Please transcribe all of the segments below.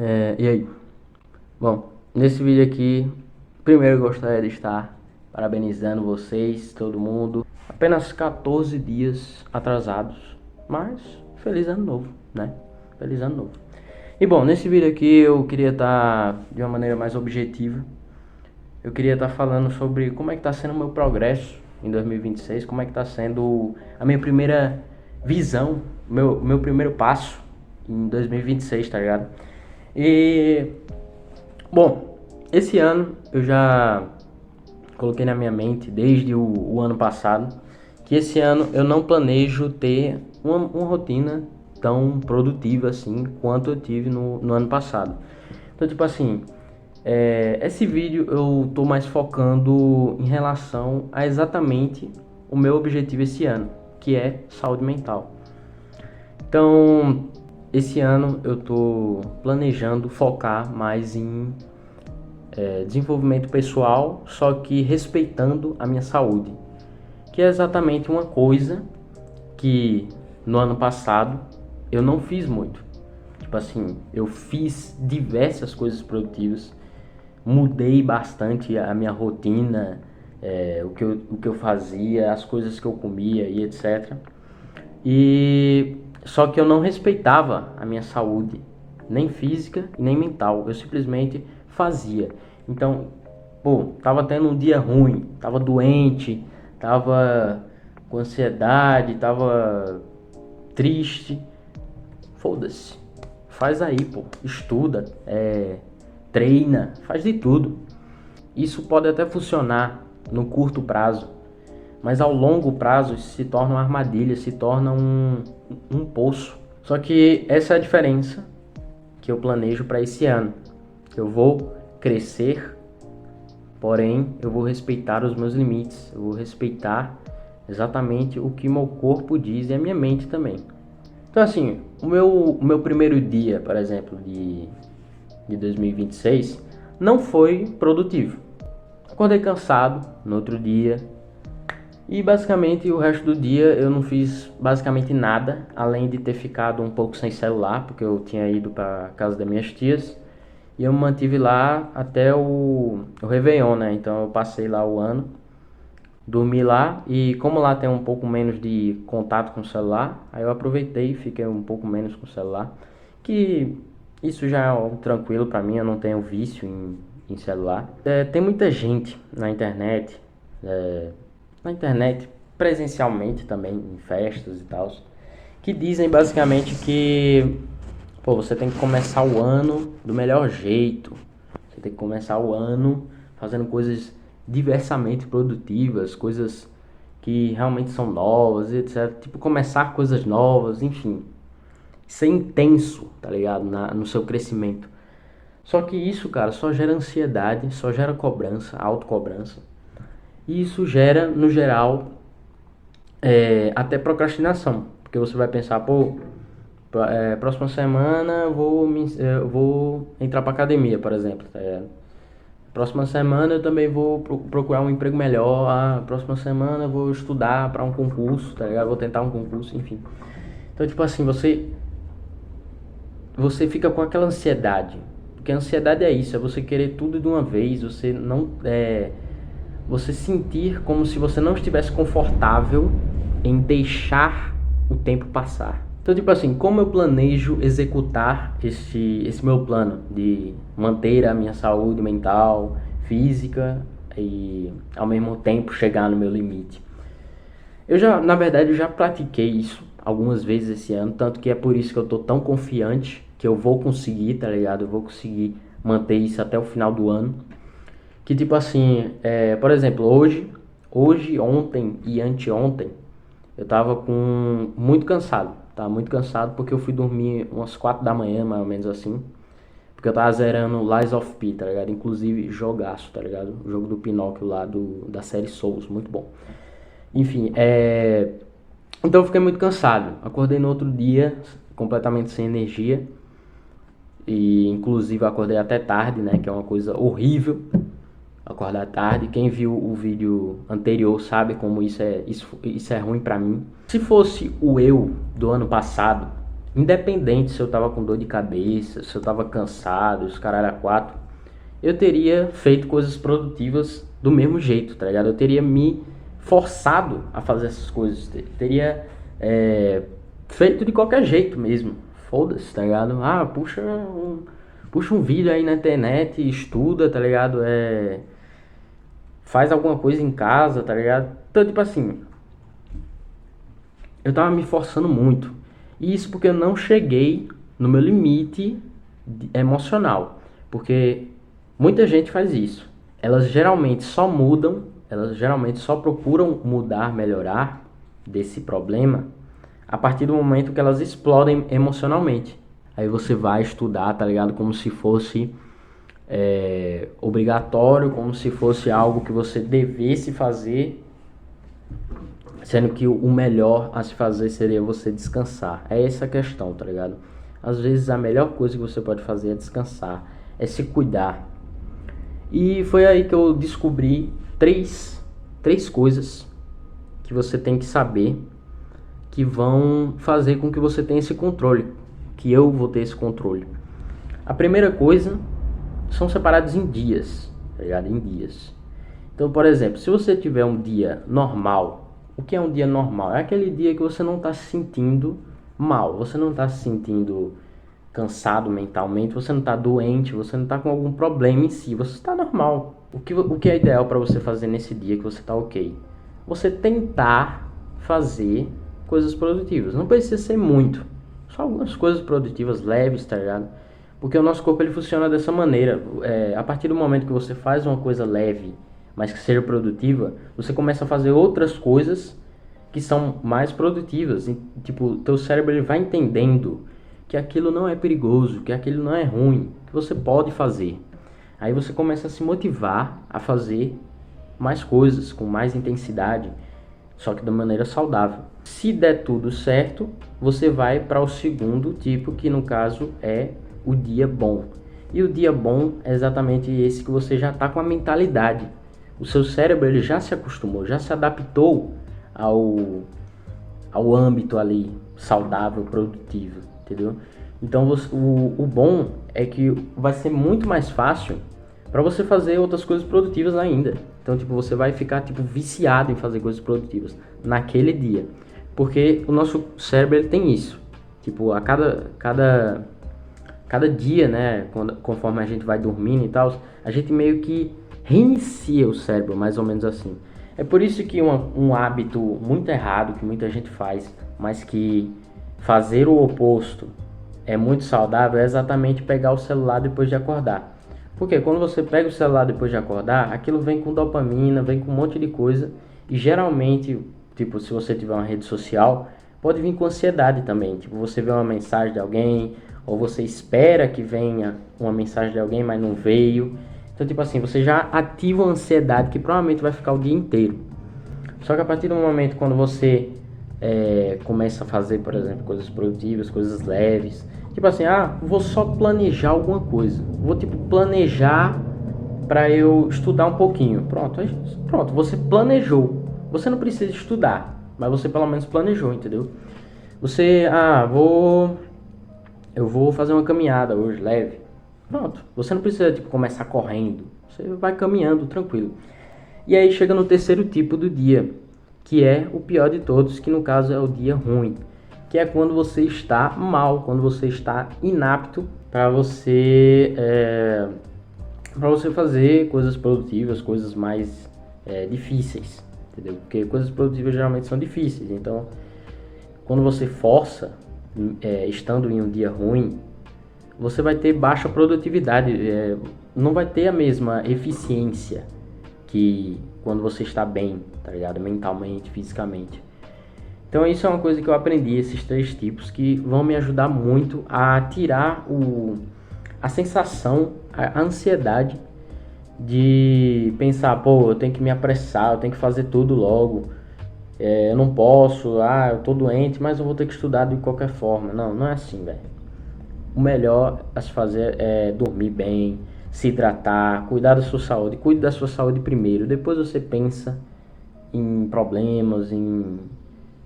E aí? Bom, nesse vídeo aqui, primeiro eu gostaria de estar parabenizando vocês, todo mundo. Apenas 14 dias atrasados, mas feliz ano novo, né? Feliz ano novo. E bom, nesse vídeo aqui eu queria estar de uma maneira mais objetiva. Eu queria estar falando sobre como é que está sendo o meu progresso em 2026, como é que está sendo a minha primeira visão, meu primeiro passo em 2026, tá ligado? E, bom, esse ano eu já coloquei na minha mente, desde o ano passado, que esse ano eu não planejo ter uma rotina tão produtiva assim quanto eu tive no ano passado. Então, tipo assim, esse vídeo eu tô mais focando em relação a exatamente o meu objetivo esse ano, que é saúde mental. Então, esse ano eu tô planejando focar mais em desenvolvimento pessoal, só que respeitando a minha saúde, que é exatamente uma coisa que no ano passado eu não fiz muito. Tipo assim, eu fiz diversas coisas produtivas, mudei bastante a minha rotina, o que eu fazia, as coisas que eu comia e etc. E só que eu não respeitava a minha saúde, nem física e nem mental. Eu simplesmente fazia. Então, pô, tava tendo um dia ruim, tava doente, tava com ansiedade, tava triste. Foda-se. Faz aí, pô. Estuda, treina, faz de tudo. Isso pode até funcionar no curto prazo, mas ao longo prazo isso se torna uma armadilha, se torna um poço. Só que essa é a diferença que eu planejo para esse ano. Eu vou crescer, porém eu vou respeitar os meus limites, eu vou respeitar exatamente o que meu corpo diz e a minha mente também. Então assim, o meu primeiro dia, por exemplo, de 2026 não foi produtivo. Acordei cansado no outro dia, e basicamente o resto do dia eu não fiz basicamente nada, além de ter ficado um pouco sem celular, porque eu tinha ido para casa das minhas tias e eu me mantive lá até o Réveillon, né? Então eu passei lá o ano, dormi lá e como lá tem um pouco menos de contato com o celular, aí eu aproveitei e fiquei um pouco menos com o celular, que isso já é algo tranquilo para mim, eu não tenho vício em celular. Tem muita gente é, na internet, presencialmente também, em festas e tal, que dizem basicamente que, pô, você tem que começar o ano do melhor jeito. Você tem que começar o ano fazendo coisas diversamente produtivas, coisas que realmente são novas, etc. Tipo, começar coisas novas, enfim. Ser intenso, tá ligado? No seu crescimento. Só que isso, cara, só gera ansiedade, só gera cobrança, autocobrança. E isso gera, no geral, até procrastinação. Porque você vai pensar, pô, próxima semana eu vou entrar pra academia, por exemplo. Tá ligado? Próxima semana eu também vou procurar um emprego melhor. Próxima semana eu vou estudar para um concurso, tá ligado? Vou tentar um concurso, enfim. Então, tipo assim, você fica com aquela ansiedade. Porque a ansiedade é isso, é você querer tudo de uma vez, você não você sentir como se você não estivesse confortável em deixar o tempo passar. Então, tipo assim, como eu planejo executar esse meu plano de manter a minha saúde mental, física e ao mesmo tempo chegar no meu limite? Na verdade, eu já pratiquei isso algumas vezes esse ano, tanto que é por isso que eu tô tão confiante que eu vou conseguir, tá ligado? Eu vou conseguir manter isso até o final do ano. Que tipo assim, por exemplo, hoje, ontem e anteontem, eu tava muito cansado. Tava muito cansado porque eu fui dormir umas 4 da manhã, mais ou menos assim. Porque eu tava zerando Lies of P, tá ligado? Inclusive, jogaço, tá ligado? O jogo do Pinóquio lá, da série Souls, muito bom. Enfim, então eu fiquei muito cansado. Acordei no outro dia, completamente sem energia. E inclusive acordei até tarde, né? Que é uma coisa horrível. Acordar tarde. Quem viu o vídeo anterior sabe como isso é ruim pra mim. Se fosse o eu do ano passado, independente se eu tava com dor de cabeça, se eu tava cansado, os caralho a quatro, eu teria feito coisas produtivas do mesmo jeito, tá ligado? Eu teria me forçado a fazer essas coisas, teria feito de qualquer jeito mesmo. Foda-se, tá ligado? Ah, puxa um vídeo aí na internet, estuda, tá ligado? Faz alguma coisa em casa, tá ligado? Então, tipo assim, eu tava me forçando muito. E isso porque eu não cheguei no meu limite emocional. Porque muita gente faz isso. Elas geralmente só mudam, elas geralmente só procuram mudar, melhorar desse problema a partir do momento que elas explodem emocionalmente. Aí você vai estudar, tá ligado? Como se fosse obrigatório, como se fosse algo que você devesse fazer, sendo que o melhor a se fazer seria você descansar. É essa a questão, tá ligado? Às vezes a melhor coisa que você pode fazer é descansar, é se cuidar. E foi aí que eu descobri três coisas que você tem que saber que vão fazer com que você tenha esse controle, que eu vou ter esse controle. A primeira coisa são separados em dias, tá ligado? Em dias. Então, por exemplo, se você tiver um dia normal, o que é um dia normal? É aquele dia que você não está se sentindo mal, você não está se sentindo cansado mentalmente, você não está doente, você não está com algum problema em si, você está normal. O que é ideal para você fazer nesse dia que você está ok? Você tentar fazer coisas produtivas. Não precisa ser muito, só algumas coisas produtivas leves, tá ligado? Porque o nosso corpo ele funciona dessa maneira. A partir do momento que você faz uma coisa leve, mas que seja produtiva, você começa a fazer outras coisas que são mais produtivas. E, tipo, teu cérebro ele vai entendendo que aquilo não é perigoso, que aquilo não é ruim, que você pode fazer. Aí você começa a se motivar a fazer mais coisas, com mais intensidade, só que da maneira saudável. Se der tudo certo, você vai para o segundo tipo, que no caso é o dia bom. E o dia bom é exatamente esse que você já está com a mentalidade. O seu cérebro ele já se acostumou, já se adaptou ao âmbito ali saudável, produtivo, entendeu? Então o bom é que vai ser muito mais fácil para você fazer outras coisas produtivas ainda. Então, tipo, você vai ficar tipo viciado em fazer coisas produtivas naquele dia, porque o nosso cérebro ele tem isso. Tipo, a cada dia, né, conforme a gente vai dormindo e tal, a gente meio que reinicia o cérebro, mais ou menos assim. É por isso que um hábito muito errado que muita gente faz, mas que fazer o oposto é muito saudável, é exatamente pegar o celular depois de acordar. Porque quando você pega o celular depois de acordar, aquilo vem com dopamina, vem com um monte de coisa. E geralmente, tipo, se você tiver uma rede social, pode vir com ansiedade também. Tipo, você vê uma mensagem de alguém, ou você espera que venha uma mensagem de alguém, mas não veio. Então, tipo assim, você já ativa a ansiedade que provavelmente vai ficar o dia inteiro. Só que a partir do momento quando você começa a fazer, por exemplo, coisas produtivas, coisas leves, tipo assim, vou só planejar alguma coisa, vou tipo planejar para eu estudar um pouquinho, pronto, você planejou, você não precisa estudar, mas você pelo menos planejou, entendeu? Você, eu vou fazer uma caminhada hoje, leve, pronto, você não precisa tipo começar correndo, você vai caminhando tranquilo. E aí chega no terceiro tipo do dia, que é o pior de todos, que no caso é o dia ruim, que é quando você está mal, quando você está inapto para você fazer coisas produtivas, coisas mais difíceis, entendeu? Porque coisas produtivas geralmente são difíceis, então quando você força, estando em um dia ruim, você vai ter baixa produtividade, não vai ter a mesma eficiência que quando você está bem, tá ligado? Mentalmente, fisicamente. Então isso é uma coisa que eu aprendi, esses três tipos, que vão me ajudar muito a tirar a sensação, a ansiedade de pensar, pô, eu tenho que me apressar, eu tenho que fazer tudo logo, eu não posso, eu tô doente, mas eu vou ter que estudar de qualquer forma. Não, não é assim, velho. O melhor a se fazer é dormir bem, se hidratar, cuidar da sua saúde. Cuide da sua saúde primeiro, depois você pensa em problemas, em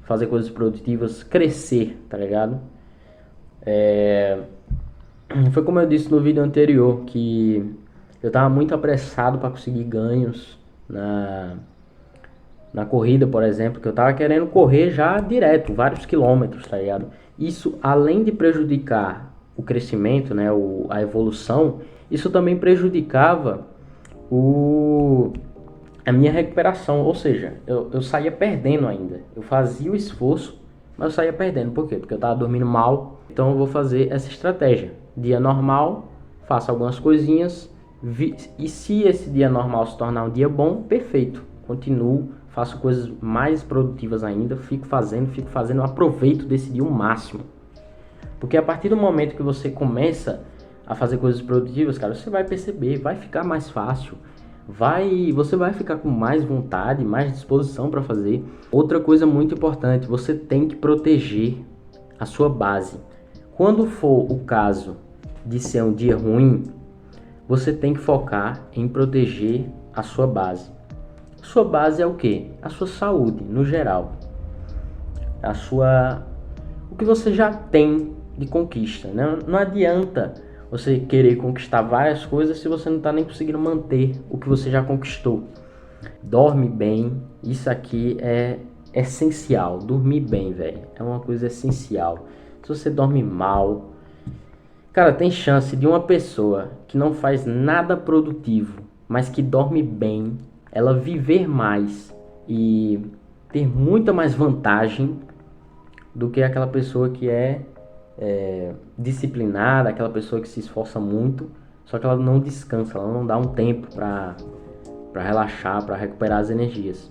fazer coisas produtivas, crescer, tá ligado? Foi como eu disse no vídeo anterior, que eu estava muito apressado para conseguir ganhos na corrida, por exemplo, que eu estava querendo correr já direto, vários quilômetros, tá ligado? Isso, além de prejudicar o crescimento, né, a evolução, isso também prejudicava a minha recuperação, ou seja, eu saía perdendo ainda. Eu fazia o esforço, mas eu saía perdendo. Por quê? Porque eu estava dormindo mal. Então eu vou fazer essa estratégia. Dia normal, faço algumas coisinhas. E se esse dia normal se tornar um dia bom, perfeito. Continuo, faço coisas mais produtivas ainda, fico fazendo, aproveito desse dia o máximo. Porque a partir do momento que você começa a fazer coisas produtivas, cara, você vai perceber, vai ficar mais fácil. Você vai ficar com mais vontade, mais disposição para fazer. Outra coisa muito importante, você tem que proteger a sua base. Quando for o caso de ser um dia ruim, você tem que focar em proteger a sua base. Sua base é o quê? A sua saúde, no geral. O que você já tem de conquista, né? Não adianta você querer conquistar várias coisas se você não está nem conseguindo manter o que você já conquistou. Dorme bem, isso aqui é essencial. Dormir bem, velho, é uma coisa essencial. Se você dorme mal, cara, tem chance de uma pessoa que não faz nada produtivo, mas que dorme bem, ela viver mais e ter muita mais vantagem do que aquela pessoa que é disciplinada, aquela pessoa que se esforça muito, só que ela não descansa, ela não dá um tempo para relaxar, para recuperar as energias.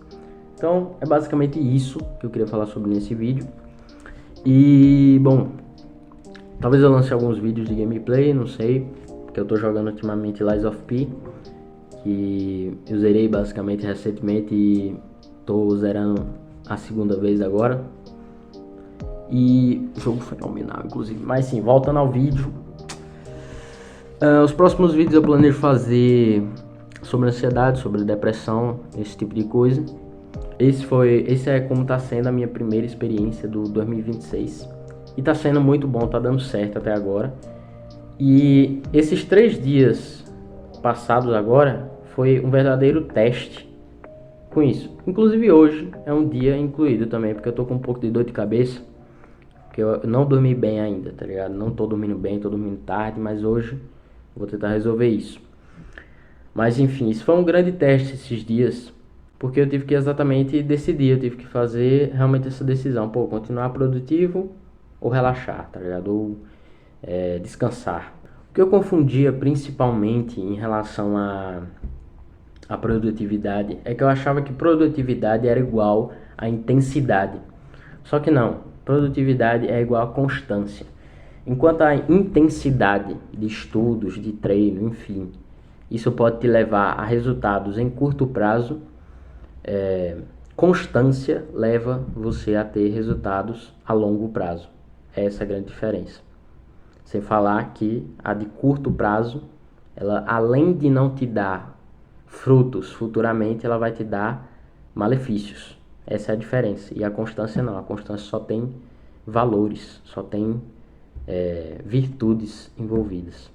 Então é basicamente isso que eu queria falar sobre nesse vídeo. E bom, talvez eu lance alguns vídeos de gameplay, não sei, porque eu tô jogando ultimamente Lies of P, que eu zerei basicamente recentemente e tô zerando a segunda vez agora. E jogo fenomenal, inclusive. Mas sim, voltando ao vídeo. Os próximos vídeos eu planejo fazer sobre ansiedade, sobre depressão, esse tipo de coisa. Esse é como tá sendo a minha primeira experiência do 2026. E tá sendo muito bom, tá dando certo até agora. E esses 3 dias passados agora foi um verdadeiro teste com isso. Inclusive hoje é um dia incluído também, porque eu tô com um pouco de dor de cabeça. Porque eu não dormi bem ainda, tá ligado? Não tô dormindo bem, tô dormindo tarde, mas hoje vou tentar resolver isso. Mas enfim, isso foi um grande teste esses dias, porque eu tive que exatamente decidir, eu tive que fazer realmente essa decisão. Pô, continuar produtivo ou relaxar, tá ligado? Ou descansar. O que eu confundia principalmente em relação à produtividade é que eu achava que produtividade era igual a intensidade. Só que não. Produtividade é igual a constância. Enquanto a intensidade de estudos, de treino, enfim, isso pode te levar a resultados em curto prazo, constância leva você a ter resultados a longo prazo. Essa é a grande diferença. Sem falar que a de curto prazo, ela além de não te dar frutos futuramente, ela vai te dar malefícios. Essa é a diferença. E a constância não. A constância só tem valores, só tem virtudes envolvidas.